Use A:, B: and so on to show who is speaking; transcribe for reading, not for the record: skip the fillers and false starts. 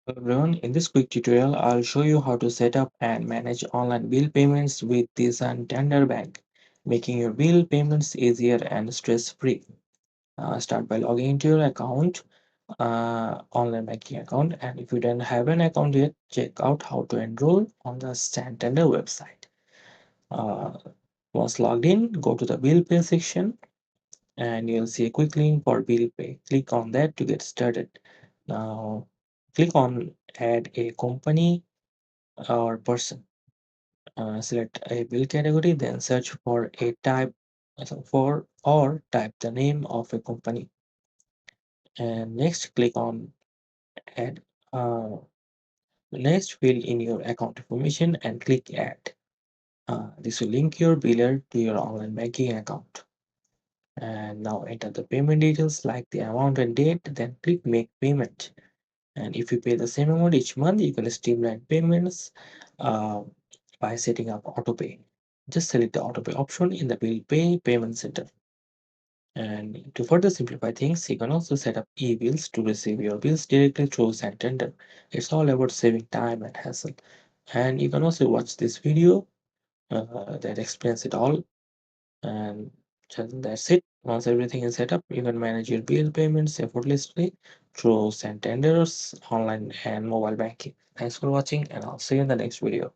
A: Hello everyone, in this quick tutorial, I'll show you how to set up and manage online bill payments with the Santander Bank, making your bill payments easier and stress-free. Start by logging into your account, online banking account, and if you don't have an account yet, check out how to enroll on the Santander website. Uh, Once logged in, go to the bill pay section and you'll see a quick link for bill pay. Click on that to get started. Now, click on add a company or person. Select a bill category, then search for a type for or type the name of a company. And next, click on add. Uh, Next, fill in your account information and click add. This will link your biller to your online banking account. And now enter the payment details like the amount and date, then click make payment. And if you pay the same amount each month, you can streamline payments uh, by setting up autopay. Just select the autopay option in the bill pay payment center. And to further simplify things, you can also set up e-bills to receive your bills directly through Santander. It's all about saving time and hassle. And you can also watch this video that explains it all. And that's it. Once everything is set up, you can manage your bill payments effortlessly through Santander's online and mobile banking. Thanks for watching, and I'll see you in the next video.